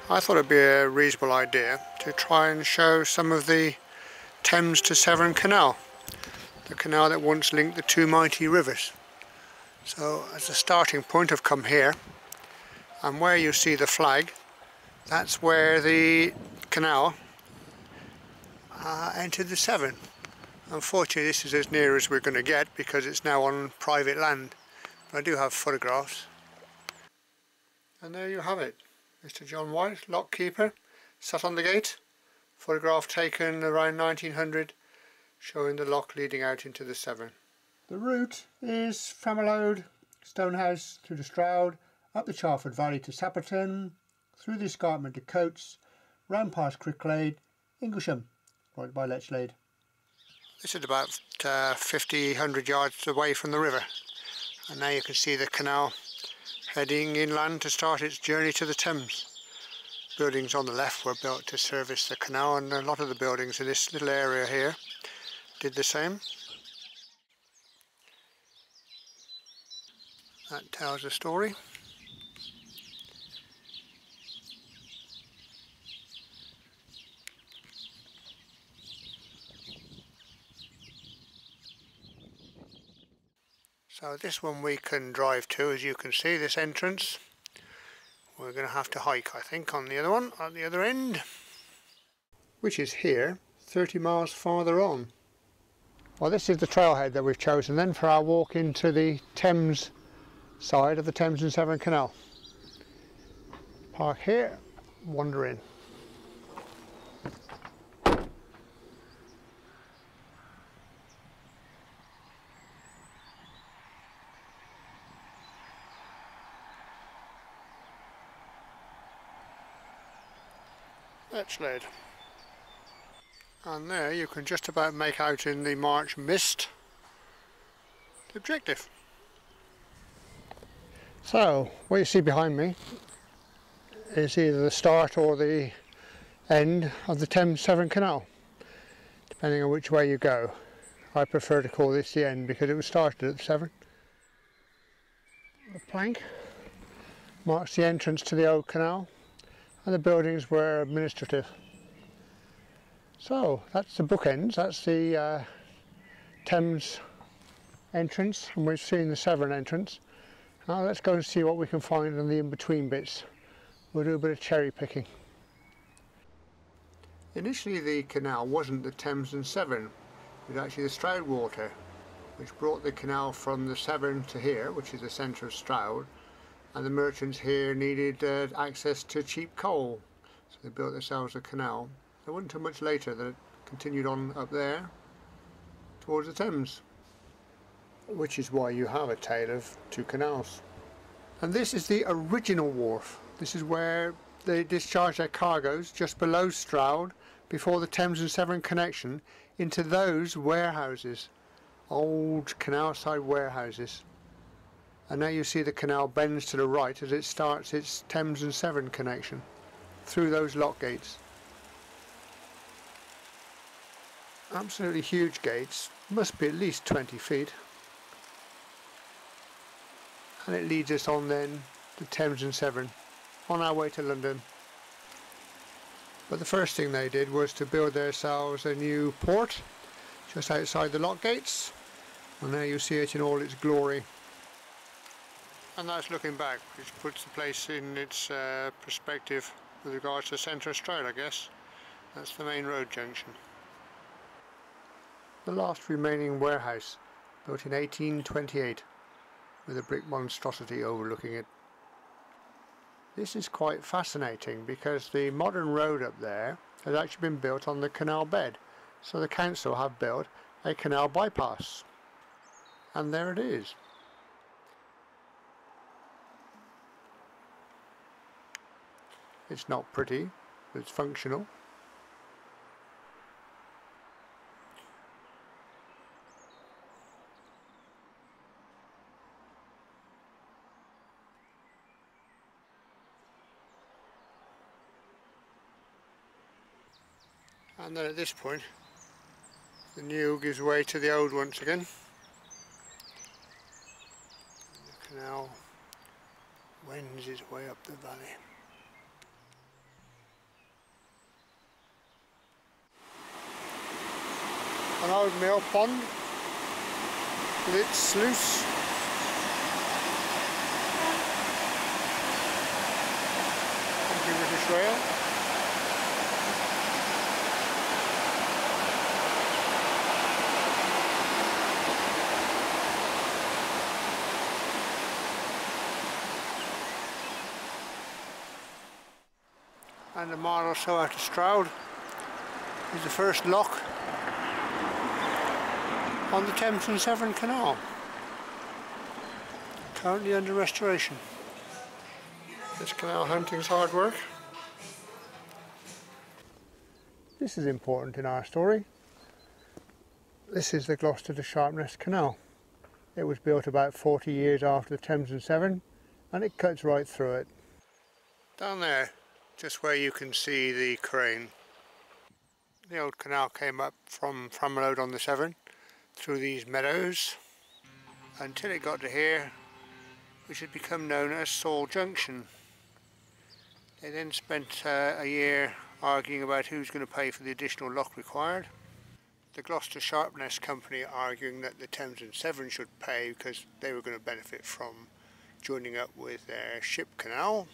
I thought it'd be a reasonable idea to try and show some of the Thames to Severn Canal, the canal that once linked the two mighty rivers. So as a starting point I've come here, and where you see the flag, that's where the canal entered the Severn. Unfortunately this is as near as we're going to get because it's now on private land, but I do have photographs. And there you have it, Mr. John White, lock keeper, sat on the gate, photograph taken around 1900 showing the lock leading out into the Severn. The route is Famelode, Stonehouse through the Stroud, up the Charford Valley to Sapperton, through the escarpment to Coates, round past Cricklade, Inglesham, right by Lechlade. This is about 100 yards away from the river, and now you can see the canal heading inland to start its journey to the Thames. Buildings on the left were built to service the canal, and a lot of the buildings in this little area here did the same. That tells the story. So this one we can drive to, as you can see, this entrance. We're going to have to hike, I think, on the other one, at the other end, which is here, 30 miles farther on. Well, this is the trailhead that we've chosen then for our walk into the Thames side of the Thames and Severn Canal. Park here, wander in. Lechlade. And there you can just about make out in the March mist the objective. So what you see behind me is either the start or the end of the Thames Severn Canal, depending on which way you go. I prefer to call this the end because it was started at the Severn. The plank marks the entrance to the old canal, and the buildings were administrative. So that's the bookends, that's the Thames entrance, and we've seen the Severn entrance. Now let's go and see what we can find in the in-between bits. We'll do a bit of cherry picking. Initially the canal wasn't the Thames and Severn, it was actually the Stroud water, which brought the canal from the Severn to here, which is the centre of Stroud, and the merchants here needed access to cheap coal, so they built themselves a canal. It wasn't until much later that it continued on up there towards the Thames, which is why you have a tale of two canals. And this is the original wharf. This is where they discharge their cargoes just below Stroud before the Thames and Severn connection into those warehouses, old canal side warehouses. And now you see the canal bends to the right as it starts its Thames and Severn connection through those lock gates. Absolutely huge gates, must be at least 20 feet. And it leads us on then to Thames and Severn, on our way to London. But the first thing they did was to build themselves a new port just outside the lock gates, and there you see it in all its glory. And that's looking back, which puts the place in its perspective with regards to centre of Stroud, I guess. That's the main road junction. The last remaining warehouse, built in 1828, with a brick monstrosity overlooking it. This is quite fascinating because the modern road up there has actually been built on the canal bed, so the council have built a canal bypass, and there it is. It's not pretty, but it's functional. And then at this point, the new gives way to the old once again. The canal wends its way up the valley. an old mill pond with its sluice. Thank you, British Rail. And a mile or so out of Stroud is the first lock on the Thames and Severn Canal, currently under restoration. This canal hunting's hard work. This is important in our story. This is the Gloucester to Sharpness Canal. It was built about 40 years after the Thames and Severn, and it cuts right through it. Down there, just where you can see the crane. The old canal came up from Road on the Severn through these meadows until it got to here, which had become known as Saul Junction. They then spent a year arguing about who's going to pay for the additional lock required. The Gloucester Sharpness Company arguing that the Thames and Severn should pay because they were going to benefit from joining up with their ship canal.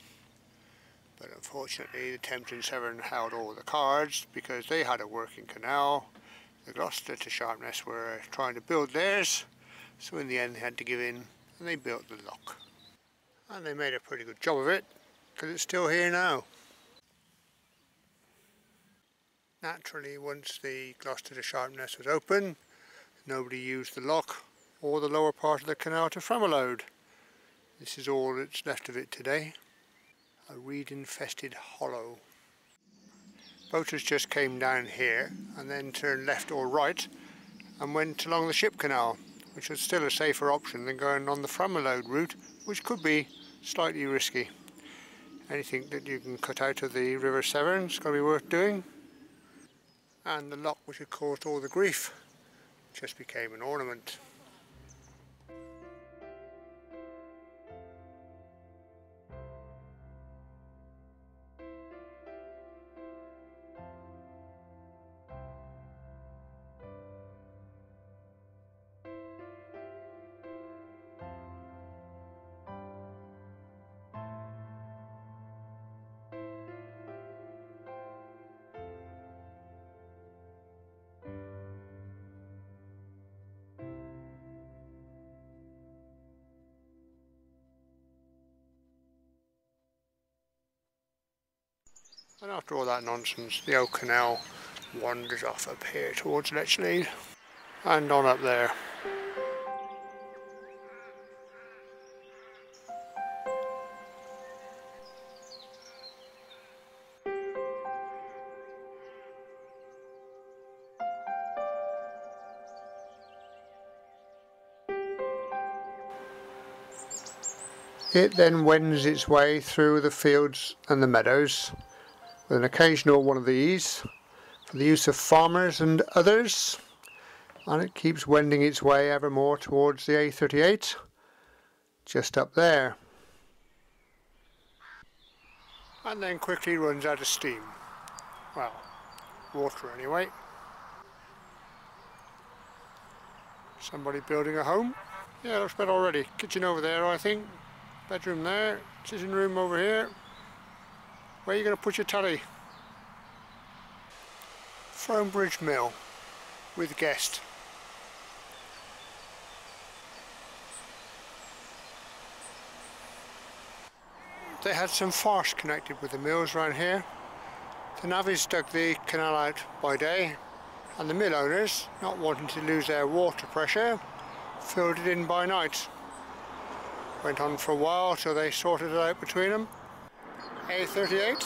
But unfortunately the Thames and Severn held all the cards because they had a working canal. The Gloucester to Sharpness were trying to build theirs, so in the end they had to give in and they built the lock. And they made a pretty good job of it because it's still here now. Naturally, once the Gloucester to Sharpness was open, nobody used the lock or the lower part of the canal to Framalode. This is all that's left of it today. A reed-infested hollow. Boaters just came down here and then turned left or right and went along the ship canal, which was still a safer option than going on the Framalode route, which could be slightly risky. Anything that you can cut out of the River Severn is going to be worth doing. And the lock, which had caused all the grief, just became an ornament. And after all that nonsense, the old canal wanders off up here towards Letchlead and on up there. It then wends its way through the fields and the meadows, with an occasional one of these for the use of farmers and others, and it keeps wending its way ever more towards the A38 just up there, and then quickly runs out of steam. Well, water anyway. Somebody building a home. Yeah, looks better already. Kitchen over there, I think. Bedroom there. Sitting room over here. Where are you going to put your telly? Fronbridge Mill with guest. They had some farce connected with the mills around here. The navvies dug the canal out by day, and the mill owners, not wanting to lose their water pressure, filled it in by night. Went on for a while till they sorted it out between them. A38.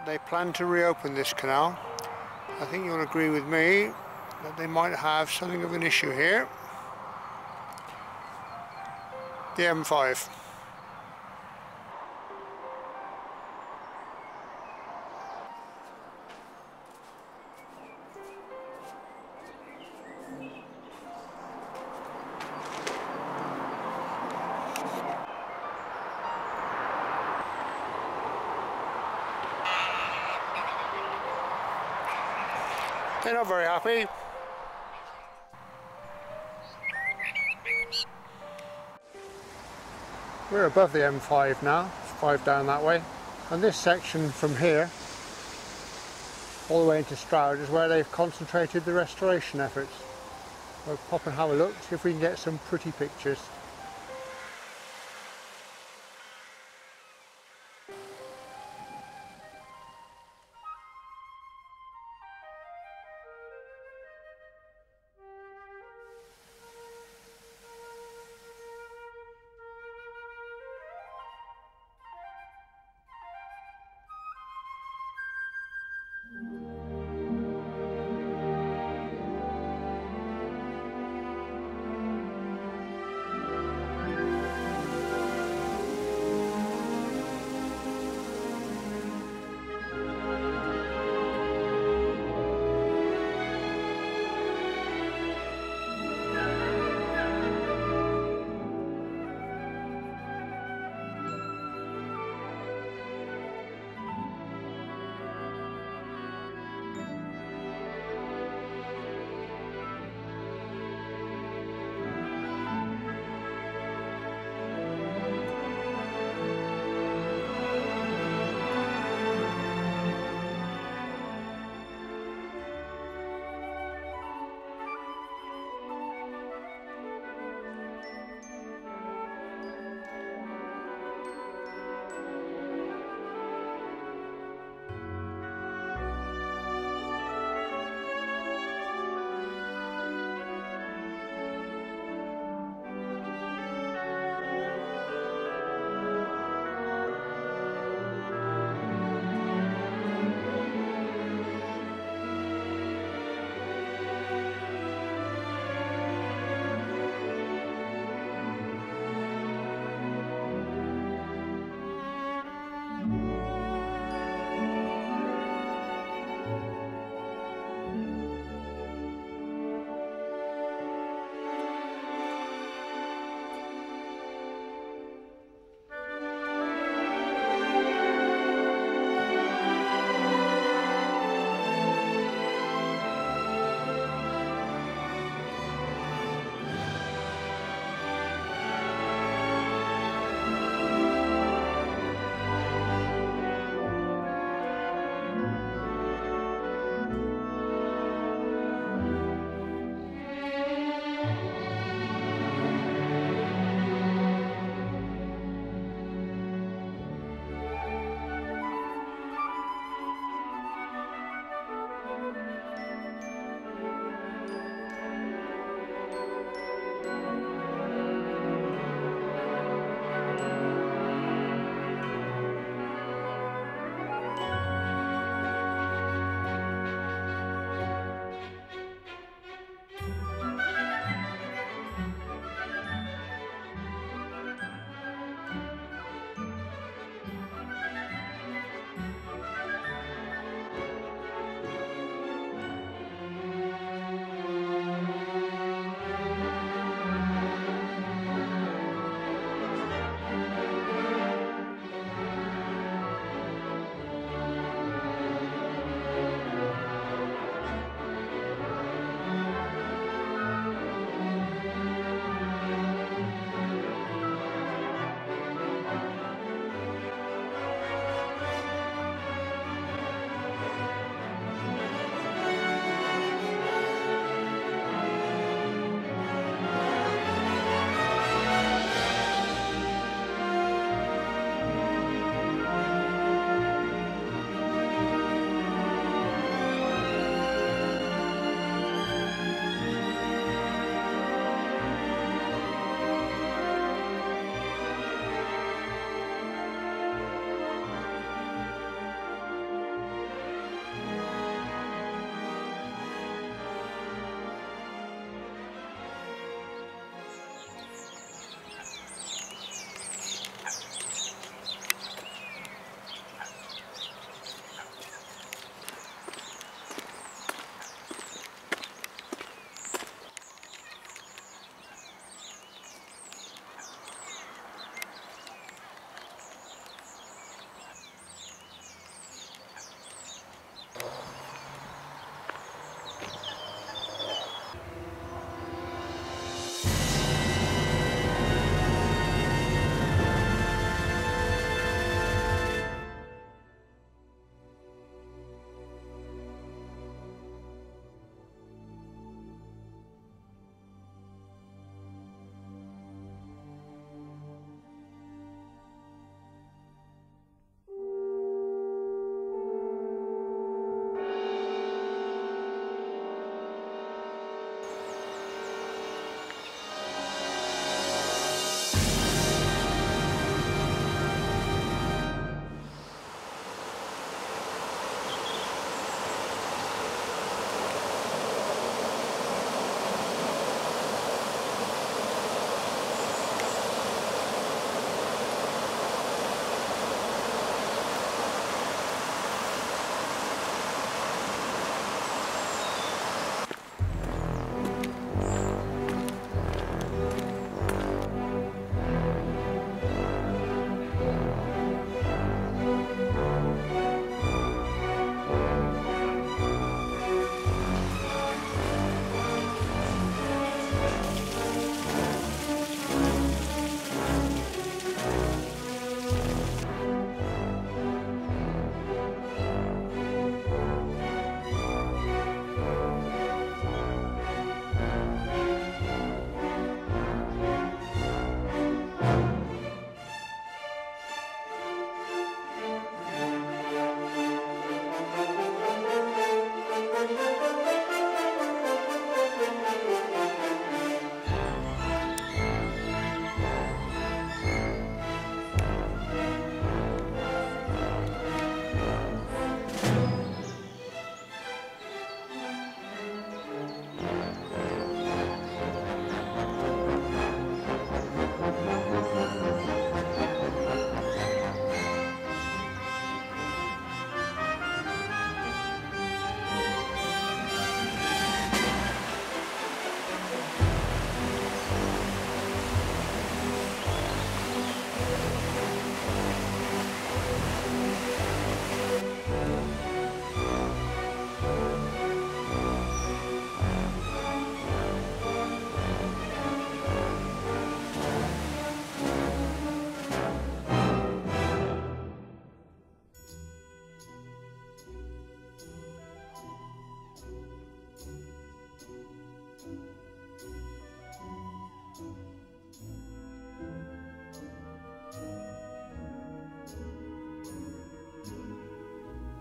They plan to reopen this canal. I think you'll agree with me that they might have something of an issue here. The M5. They're not very happy. We're above the M5 now, 5 down that way, and this section from here all the way into Stroud is where they've concentrated the restoration efforts. We'll pop and have a look, see if we can get some pretty pictures.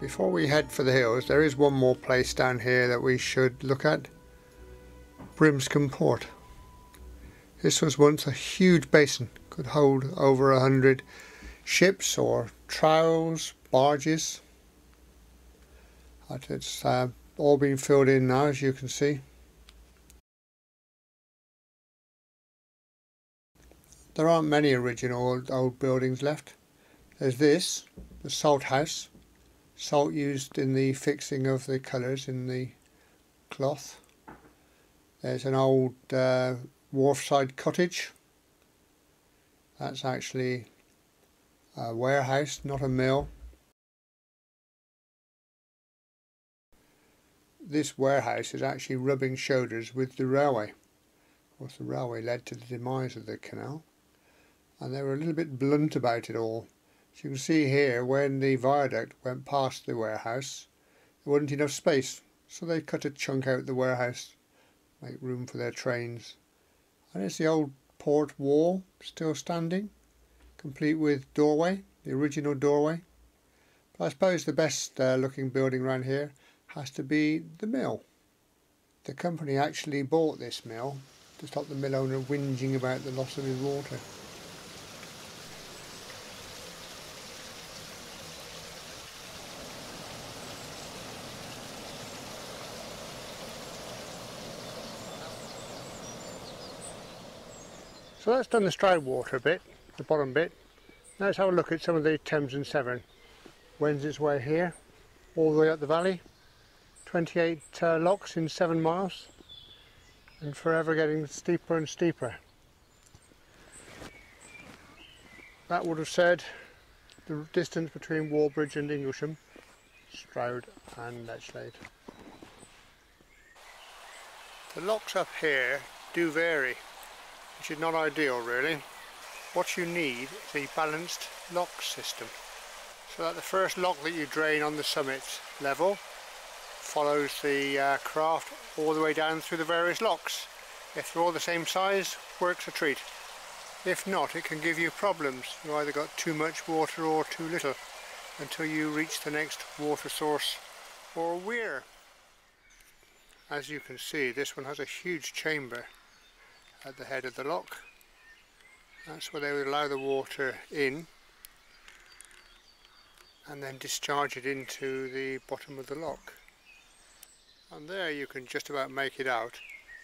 Before we head for the hills, there is one more place down here that we should look at. Brimscombe Port. This was once a huge basin, could hold over 100 ships or trowels, barges. But it's all been filled in now, as you can see. There aren't many original old buildings left. There's this, the salt house. Salt used in the fixing of the colours in the cloth. There's an old wharfside cottage. That's actually a warehouse, not a mill. This warehouse is actually rubbing shoulders with the railway. Of course, the railway led to the demise of the canal, and they were a little bit blunt about it all. As you can see here, when the viaduct went past the warehouse, there wasn't enough space, so they cut a chunk out the warehouse, make room for their trains. And there's the old port wall still standing, complete with doorway, the original doorway. But I suppose the best looking building around here has to be the mill. The company actually bought this mill to stop the mill owner whinging about the loss of his water. So that's done the Stroud water bit, the bottom bit. Now let's have a look at some of the Thames and Severn. Wends its way here, all the way up the valley. 28 locks in 7 miles, and forever getting steeper and steeper. That would have said the distance between Wallbridge and Inglesham, Stroud and Lechlade. The locks up here do vary, which is not ideal really. What you need is a balanced lock system, so that the first lock that you drain on the summit level follows the craft all the way down through the various locks. If they're all the same size, works a treat. If not, it can give you problems. You either got too much water or too little until you reach the next water source or weir. As you can see, this one has a huge chamber at the head of the lock. That's where they would allow the water in and then discharge it into the bottom of the lock. And there you can just about make it out.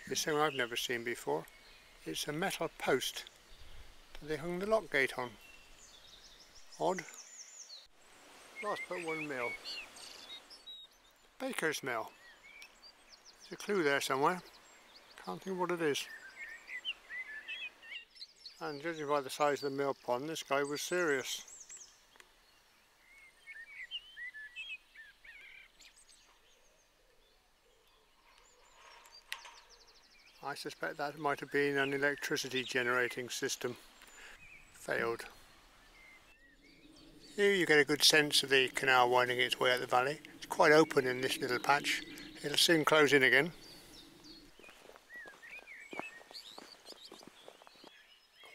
It's something I've never seen before. It's a metal post that they hung the lock gate on. Odd. Last but one mill. Baker's Mill. There's a clue there somewhere. Can't think what it is. And judging by the size of the mill pond, this guy was serious. I suspect that might have been an electricity generating system. Failed. Here you get a good sense of the canal winding its way up the valley. It's quite open in this little patch. It'll soon close in again.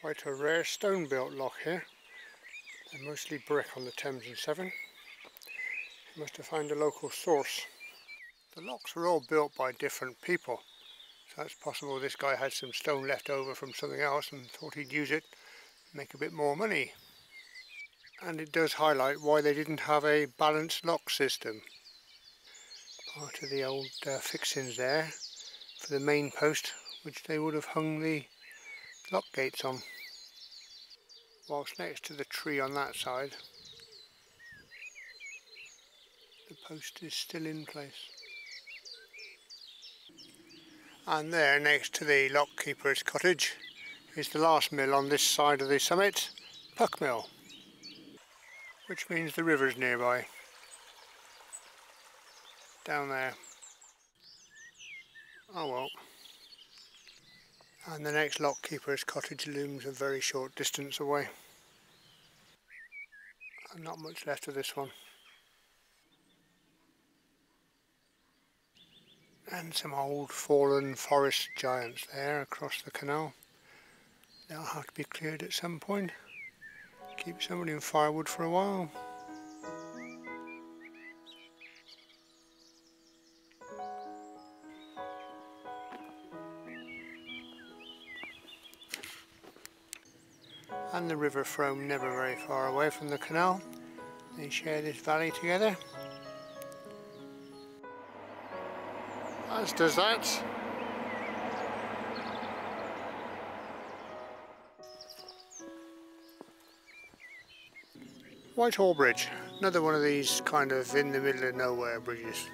Quite a rare stone built lock here. They're mostly brick on the Thames and Severn. You must have found a local source. The locks were all built by different people. So it's possible this guy had some stone left over from something else and thought he'd use it to make a bit more money. And it does highlight why they didn't have a balanced lock system. Part of the old fixings there for the main post, which they would have hung the lock gates on. Whilst next to the tree on that side, the post is still in place. And there, next to the lock keeper's cottage, is the last mill on this side of the summit, Puck Mill, which means the river's nearby, down there. Oh well. And the next lock keeper's cottage looms a very short distance away. And not much left of this one. And some old fallen forest giants there across the canal. They'll have to be cleared at some point. Keep somebody in firewood for a while. and the River Frome never very far away from the canal. They share this valley together. As does that. Whitehall Bridge, another one of these kind of in the middle of nowhere bridges.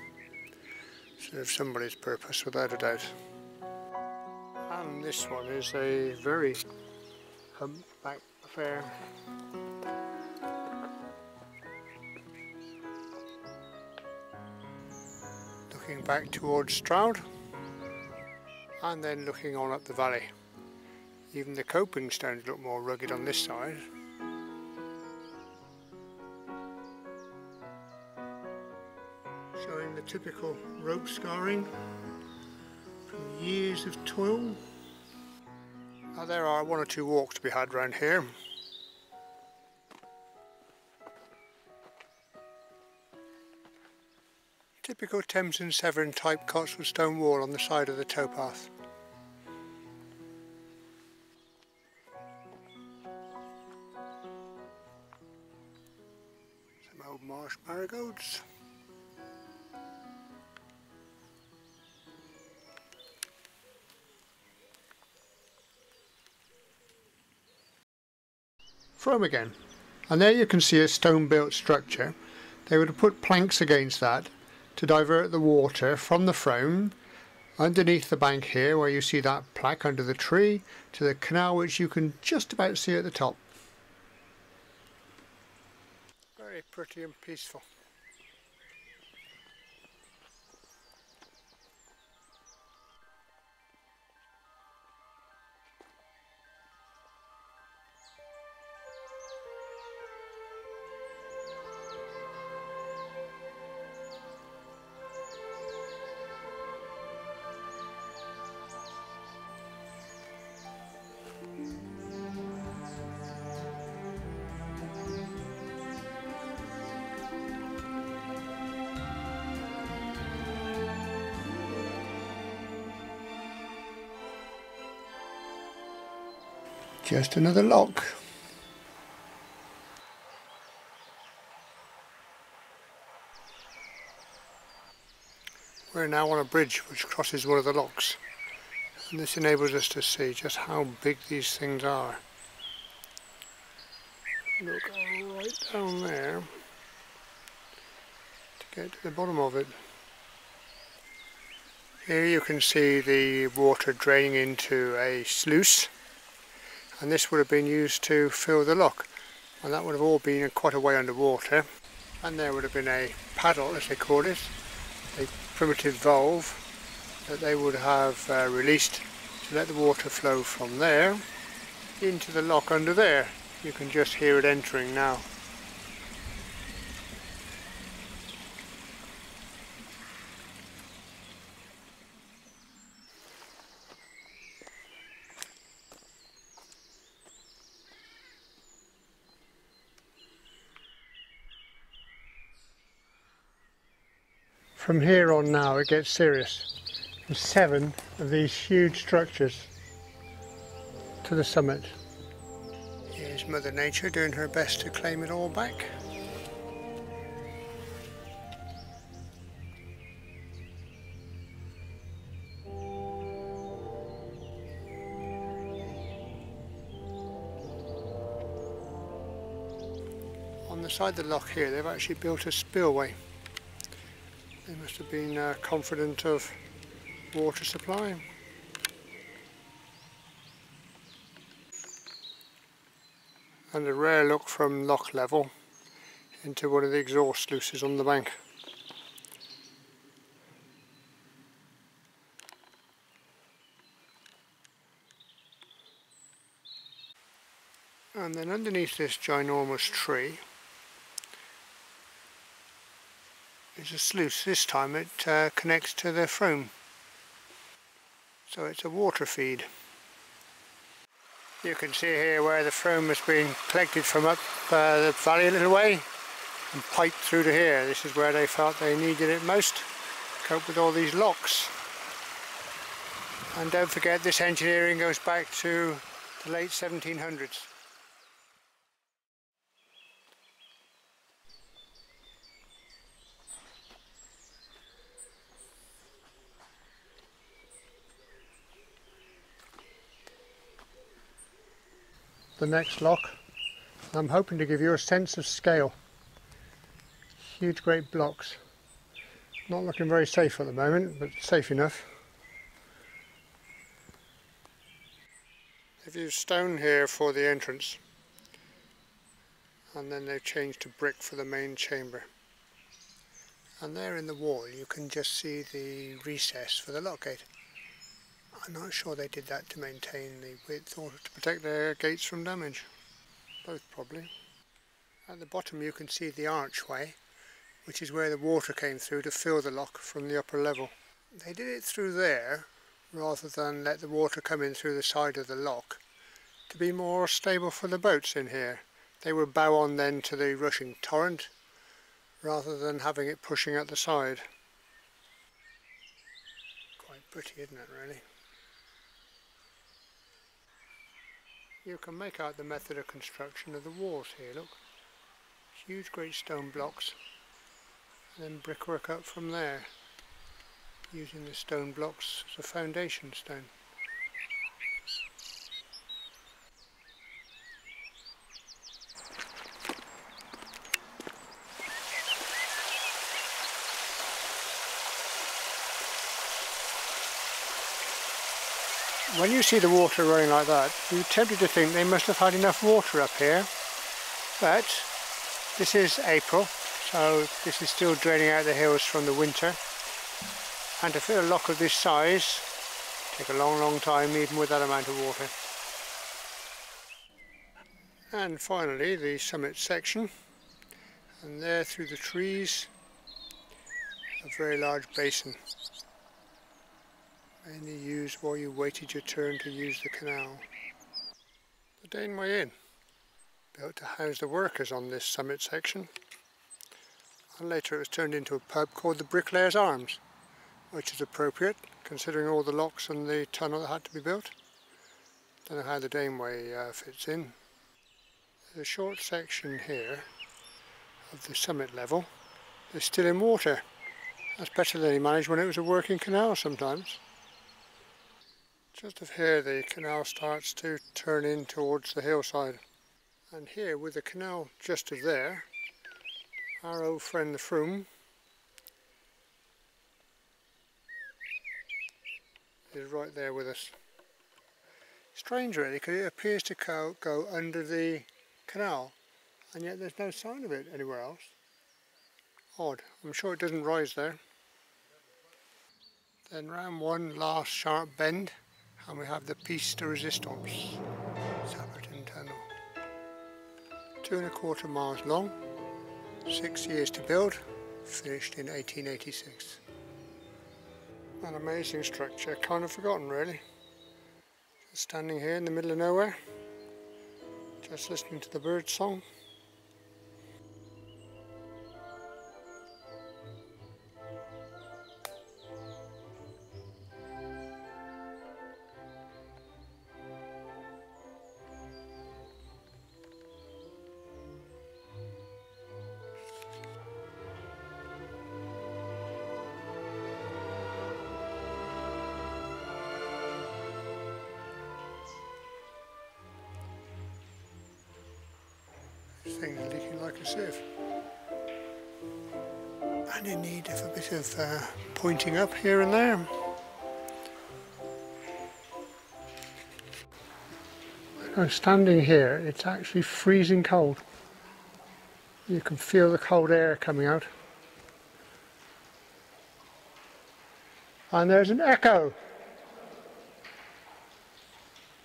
Serves somebody's purpose without a doubt. And this one is a very humpback affair. Looking back towards Stroud and then looking on up the valley. Even the coping stones look more rugged on this side. Showing the typical rope scarring from years of toil. Now there are one or two walks to be had round here. Typical Thames and Severn type Cotswold stone wall on the side of the towpath. Some old marsh marigolds. Frome again, and there you can see a stone built structure. They would have put planks against that to divert the water from the Frome underneath the bank here, where you see that plaque under the tree, to the canal, which you can just about see at the top. Very pretty and peaceful. Just another lock. We're now on a bridge which crosses one of the locks, and this enables us to see just how big these things are. Look right down there to get to the bottom of it. Here you can see the water draining into a sluice, and this would have been used to fill the lock, and that would have all been quite a way underwater. And there would have been a paddle, as they call it, a primitive valve that they would have released to let the water flow from there into the lock under there. You can just hear it entering now. From here on now it gets serious. There's 7 of these huge structures to the summit. Here's Mother Nature doing her best to claim it all back. On the side of the lock here they've actually built a spillway. They must have been confident of water supply. And a rare look from lock level into one of the exhaust sluices on the bank. And then underneath this ginormous tree is a sluice. This time it connects to the Frome, so it's a water feed. You can see here where the Frome has been collected from up the valley a little way and piped through to here. This is where they felt they needed it most to cope with all these locks. And don't forget, this engineering goes back to the late 1700s. the next lock. I'm hoping to give you a sense of scale. Huge great blocks. Not looking very safe at the moment, but safe enough. They've used stone here for the entrance, and then they've changed to brick for the main chamber. And there in the wall you can just see the recess for the lock gate. I'm not sure they did that to maintain the width or to protect their gates from damage. Both probably. At the bottom you can see the archway, which is where the water came through to fill the lock from the upper level. They did it through there rather than let the water come in through the side of the lock to be more stable for the boats in here. They would bow on then to the rushing torrent rather than having it pushing at the side. Quite pretty, isn't it, really? You can make out the method of construction of the walls here, look. Huge great stone blocks, and then brickwork up from there, using the stone blocks as a foundation stone. When you see the water running like that, you're tempted to think they must have had enough water up here, but this is April, so this is still draining out the hills from the winter, and to fill a lock of this size take a long time even with that amount of water. And finally the summit section, and there through the trees a very large basin, mainly used while you waited your turn to use the canal. The Daneway Inn, built to house the workers on this summit section, and later it was turned into a pub called the Bricklayers Arms, which is appropriate considering all the locks and the tunnel that had to be built. Don't know how the Daneway fits in. There's a short section here of the summit level that's still in water. That's better than he managed when it was a working canal sometimes. Just of here the canal starts to turn in towards the hillside, and here with the canal just of there, our old friend the Froome is right there with us. Strange really, because it appears to go under the canal, and yet there's no sign of it anywhere else. Odd. I'm sure it doesn't rise there. Then round one last sharp bend, and we have the piece de resistance, Severn Tunnel. 2¼ miles long, 6 years to build, finished in 1886. An amazing structure, kind of forgotten really. Just standing here in the middle of nowhere, just listening to the bird song. This thing's leaking like a sieve. And in need of a bit of pointing up here and there. When I'm standing here, it's actually freezing cold. You can feel the cold air coming out. And there's an echo.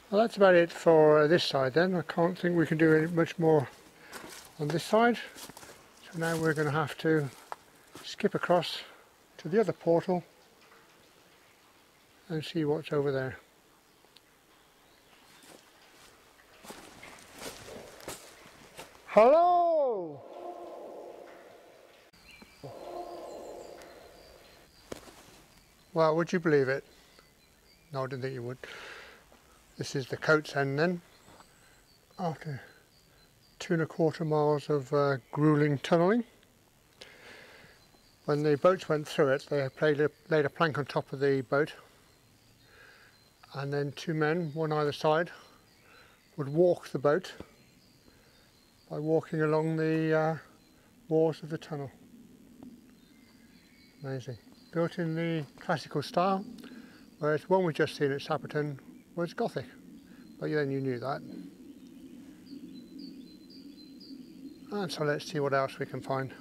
Well, that's about it for this side then. I can't think we can do any much more on this side. So now we're going to have to skip across to the other portal and see what's over there. Hello! Well, would you believe it? No, I didn't think you would. This is the Coats End then, after 2¼ miles of gruelling tunnelling. When the boats went through it, they laid a plank on top of the boat, and then 2 men, one either side, would walk the boat by walking along the walls of the tunnel. Amazing. Built in the classical style, whereas the one we've just seen at Sapperton was Gothic. But then you knew that. And so let's see what else we can find.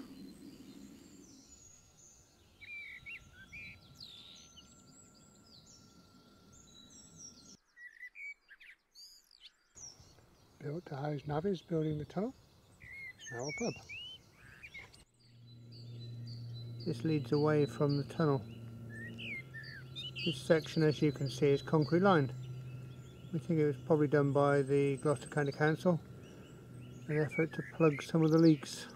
Built to house navvies building the tunnel. Now a pub. This leads away from the tunnel. This section, as you can see, is concrete lined. We think it was probably done by the Gloucester County Council in an effort to plug some of the leaks.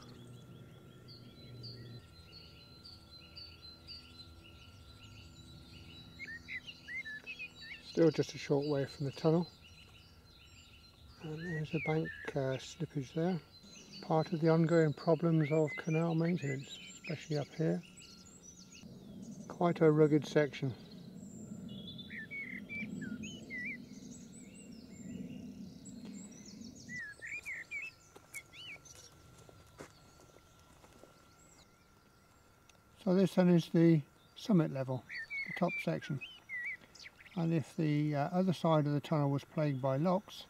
Still just a short way from the tunnel. And there's a bank slippage there. Part of the ongoing problems of canal maintenance, especially up here. Quite a rugged section. So this then is the summit level, the top section. And if the other side of the tunnel was plagued by locks,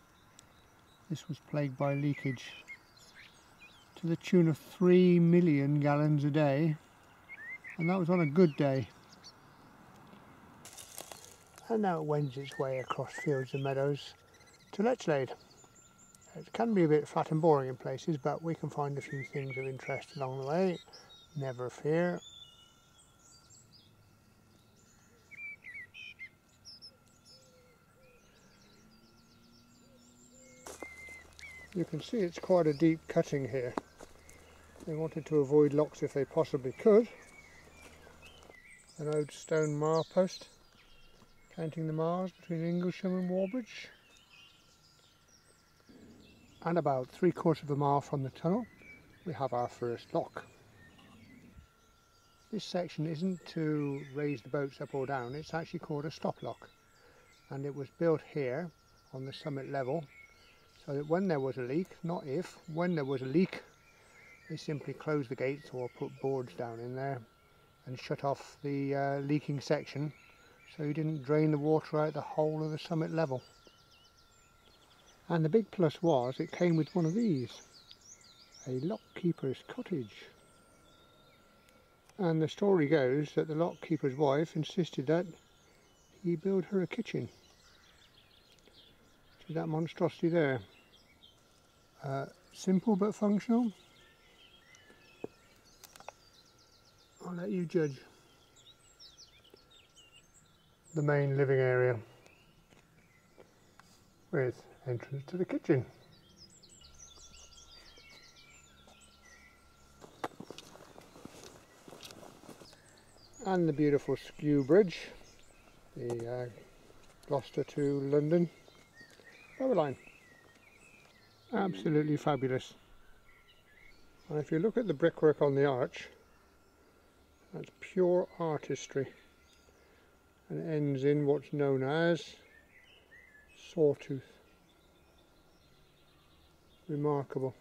this was plagued by leakage to the tune of 3 million gallons a day, and that was on a good day. And now it wends its way across fields and meadows to Lechlade. It can be a bit flat and boring in places, but we can find a few things of interest along the way, never fear. You can see it's quite a deep cutting here. They wanted to avoid locks if they possibly could. An old stone mile post, counting the miles between Inglesham and Warbridge. And about 3/4 of a mile from the tunnel, we have our first lock. This section isn't to raise the boats up or down, it's actually called a stop lock. And it was built here on the summit level, so that when there was a leak, not if, when there was a leak, they simply closed the gates or put boards down in there and shut off the leaking section, so you didn't drain the water out the whole of the summit level. And the big plus was it came with one of these, a lockkeeper's cottage. And the story goes that the lockkeeper's wife insisted that he build her a kitchen. See that monstrosity there? Simple but functional. I'll let you judge. The main living area with entrance to the kitchen. And the beautiful skew bridge, the Gloucester to London rubber line. Absolutely fabulous. And if you look at the brickwork on the arch, that's pure artistry, and it ends in what's known as sawtooth. Remarkable.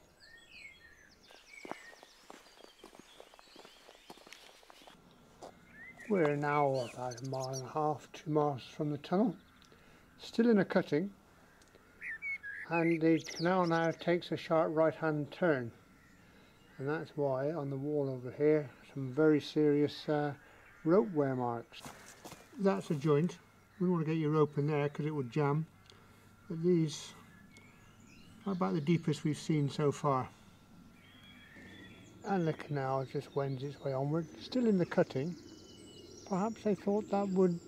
We're now about 1.5 miles, 2 miles from the tunnel, still in a cutting, and the canal now takes a sharp right hand turn, and that's why on the wall over here some very serious rope wear marks. That's a joint. We want to get your rope in there because it would jam, but these are about the deepest we've seen so far. And the canal just wends its way onward, still in the cutting. Perhaps they thought that would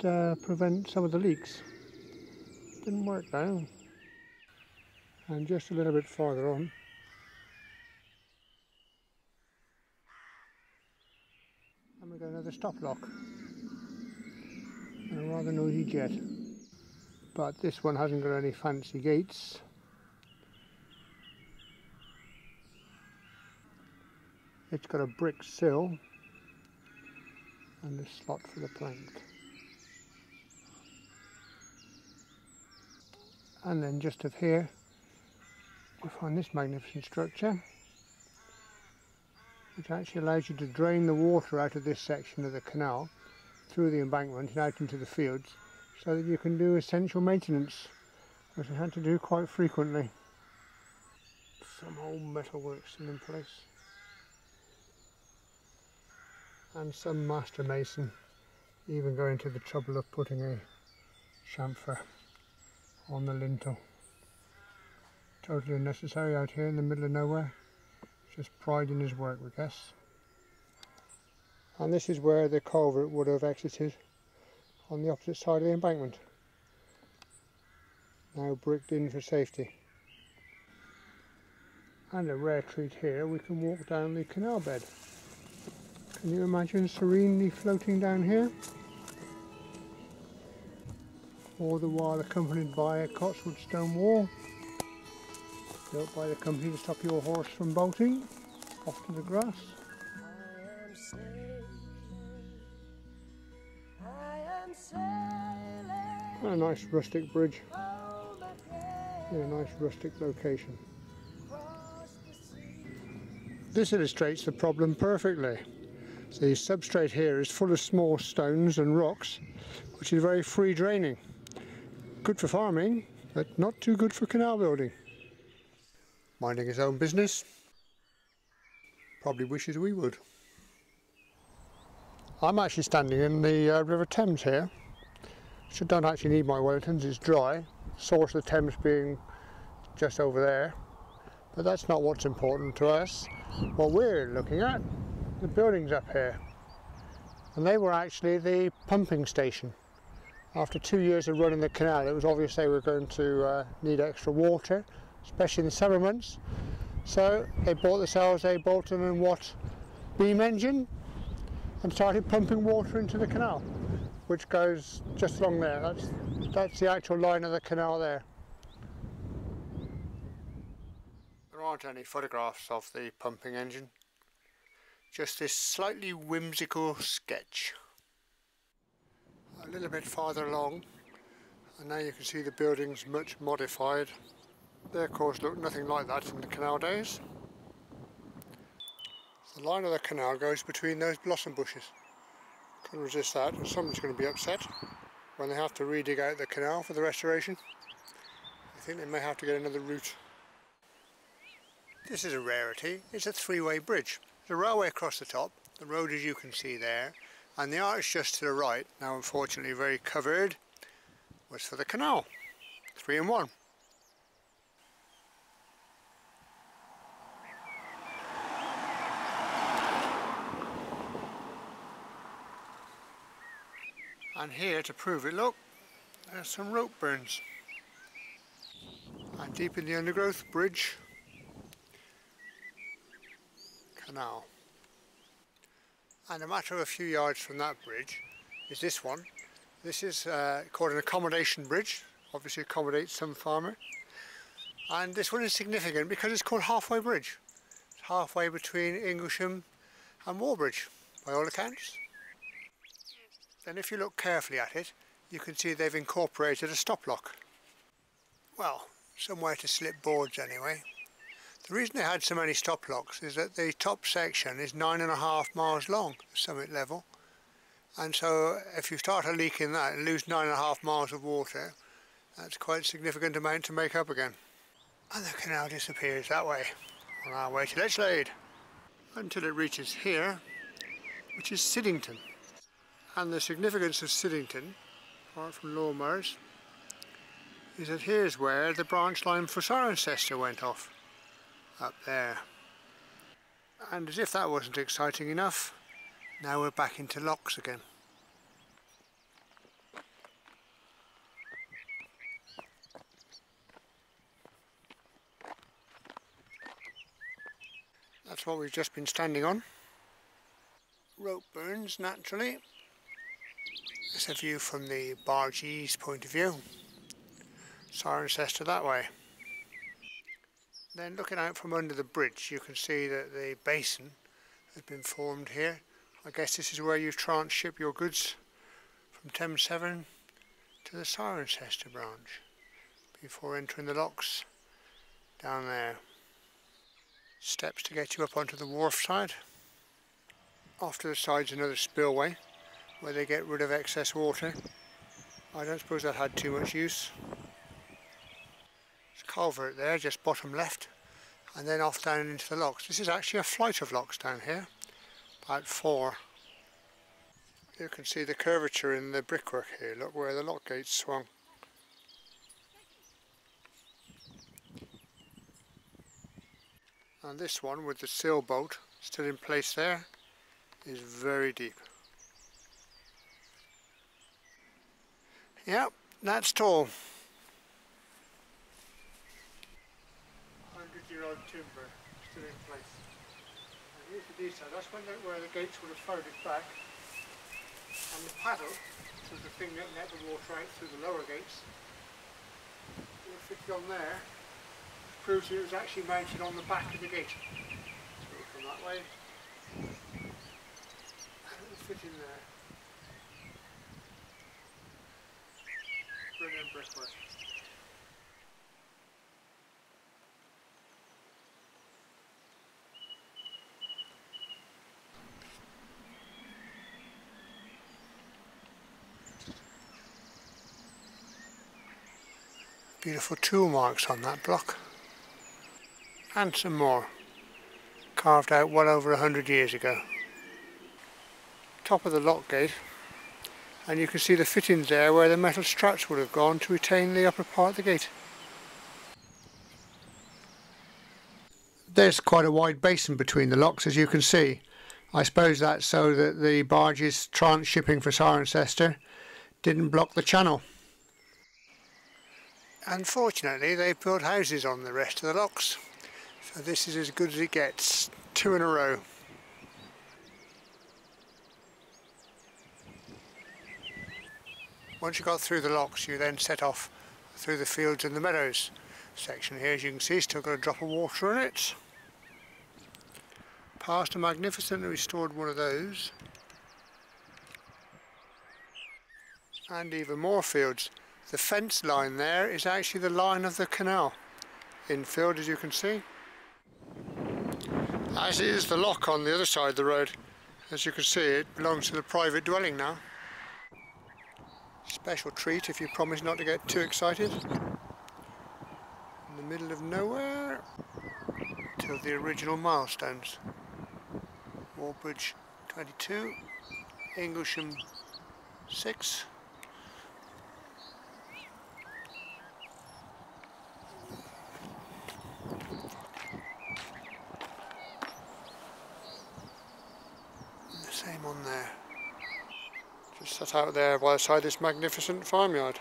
prevent some of the leaks. Didn't work though. And just a little bit farther on, and we've got another stop lock and a rather noisy jet. But this one hasn't got any fancy gates. It's got a brick sill and a slot for the plank. And then just up here we find this magnificent structure, which actually allows you to drain the water out of this section of the canal through the embankment and out into the fields, so that you can do essential maintenance, which I had to do quite frequently. Some old metalwork still in place, and some master mason even going to the trouble of putting a chamfer on the lintel. Totally unnecessary out here in the middle of nowhere. Just pride in his work, we guess. And this is where the culvert would have exited, on the opposite side of the embankment. Now bricked in for safety. And a rare treat here, we can walk down the canal bed. Can you imagine serenely floating down here? All the while accompanied by a Cotswold stone wall, built by the company to stop your horse from bolting off to the grass. And a nice rustic bridge in a nice rustic location. This illustrates the problem perfectly. The substrate here is full of small stones and rocks, which is very free draining. Good for farming, but not too good for canal building. Minding his own business. Probably wishes we would. I'm actually standing in the River Thames here, which I don't actually need my Wellingtons, it's dry. Source of the Thames being just over there. But that's not what's important to us. What we're looking at, the buildings up here. And they were actually the pumping station. After 2 years of running the canal, it was obvious they were going to need extra water, especially in the summer months. So they bought themselves a Bolton and Watt beam engine and started pumping water into the canal, which goes just along there. That's the actual line of the canal there. There aren't any photographs of the pumping engine, just this slightly whimsical sketch. A little bit farther along, and now you can see the buildings much modified. They of course look nothing like that in the canal days. The line of the canal goes between those blossom bushes. Couldn't resist that, and someone's going to be upset when they have to re-dig out the canal for the restoration. I think they may have to get another route. This is a rarity. It's a three-way bridge. There's a railway across the top, the road as you can see there, and the arch just to the right, now unfortunately very covered, was for the canal. 3 in 1. And here to prove it, look, there's some rope burns. And deep in the undergrowth, bridge, canal. And a matter of a few yards from that bridge is this one. This is called an accommodation bridge, obviously accommodates some farmer. And this one is significant because it's called Halfway Bridge. It's halfway between Inglesham and Warbridge, by all accounts. Then if you look carefully at it, you can see they've incorporated a stop lock. Well, somewhere to slip boards anyway. The reason they had so many stop locks is that the top section is 9.5 miles long, summit level. And so if you start a leak in that and lose 9.5 miles of water, that's quite a significant amount to make up again. And the canal disappears that way, on our way to Ledgelade, until it reaches here, which is Siddington. And the significance of Siddington, apart from lawnmowers, is that here's where the branch line for Cirencester went off, up there. And as if that wasn't exciting enough, now we're back into locks again. That's what we've just been standing on. Rope burns, naturally. It's a view from the bargee's point of view. Cirencester that way. Then looking out from under the bridge, you can see that the basin has been formed here. I guess this is where you transship your goods from Thames and Severn to the Cirencester branch before entering the locks down there. Steps to get you up onto the wharf side. Off to the side's another spillway where they get rid of excess water. I don't suppose that had too much use. There's a culvert there, just bottom left, and then off down into the locks. This is actually a flight of locks down here, about 4. You can see the curvature in the brickwork here. Look where the lock gates swung. And this one with the sailboat still in place there is very deep. Yep, that's tall. 100-year-old timber still in place. And here's the detail. That's where the gates would have folded back. And the paddle, which was the thing that let the water out through the lower gates, would have fitted on there. Proves it was actually mounted on the back of the gate. So we'll come that way. And it will fit in there. Brilliant brickwork. Beautiful tool marks on that block. And some more, carved out well over 100 years ago. Top of the lock gate, and you can see the fittings there where the metal struts would have gone to retain the upper part of the gate. There's quite a wide basin between the locks, as you can see. I suppose that's so that the barges transshipping for Cirencester didn't block the channel. Unfortunately, they built houses on the rest of the locks. So this is as good as it gets, 2 in a row. Once you got through the locks, you then set off through the fields and the meadows. Section here, as you can see, still got a drop of water in it. Past a magnificently restored one of those. And even more fields. The fence line there is actually the line of the canal. Infield, as you can see. As is the lock on the other side of the road. As you can see, it belongs to the private dwelling now. Special treat if you promise not to get too excited. In the middle of nowhere till the original milestones. Wallbridge 22, Inglesham 6. Same on there. Just sat out there by the side of this magnificent farmyard.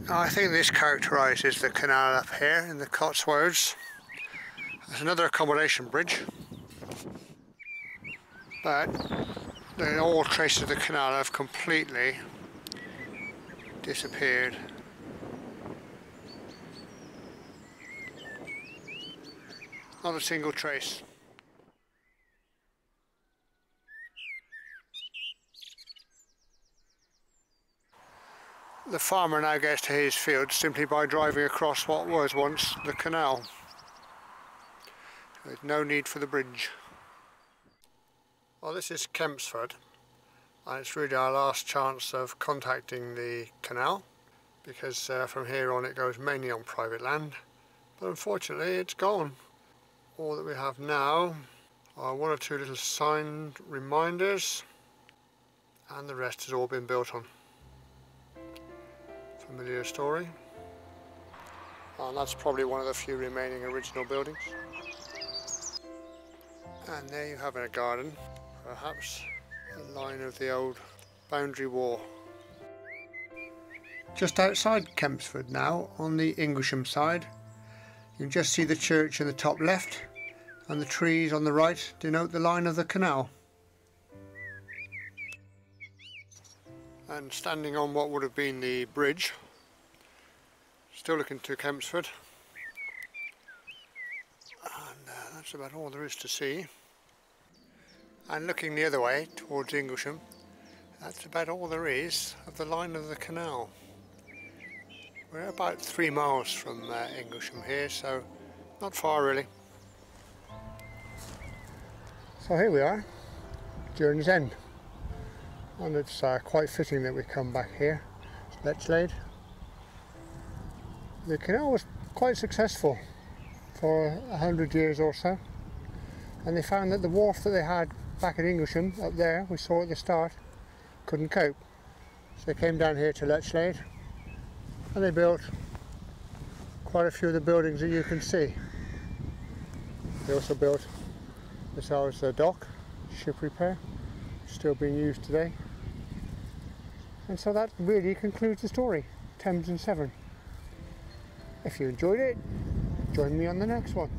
Now, I think this characterises the canal up here in the Cotswolds. There's another accommodation bridge, but all traces of the canal have completely disappeared. Not a single trace. The farmer now gets to his field simply by driving across what was once the canal. There's no need for the bridge. Well, this is Kempsford, and it's really our last chance of contacting the canal, because from here on it goes mainly on private land, but unfortunately it's gone. All that we have now are 1 or 2 little signed reminders, and the rest has all been built on. Familiar story. And that's probably one of the few remaining original buildings. And there you have a garden, perhaps the line of the old boundary wall. Just outside Kempsford now, on the Inglesham side, you can just see the church in the top left, and the trees on the right denote the line of the canal. And standing on what would have been the bridge, still looking to Kempsford, and that's about all there is to see. And looking the other way towards Inglesham, That's about all there is of the line of the canal. We're about 3 miles from Inglesham here, so not far really. So here we are, journey's end, and it's quite fitting that we come back here, Lechlade. The canal was quite successful for 100 years or so, and they found that the wharf that they had back at Inglesham, up there, we saw at the start, couldn't cope. So they came down here to Lechlade and they built quite a few of the buildings that you can see. They also built this house dock, ship repair, still being used today. And so that really concludes the story, Thames and Severn. If you enjoyed it, join me on the next one.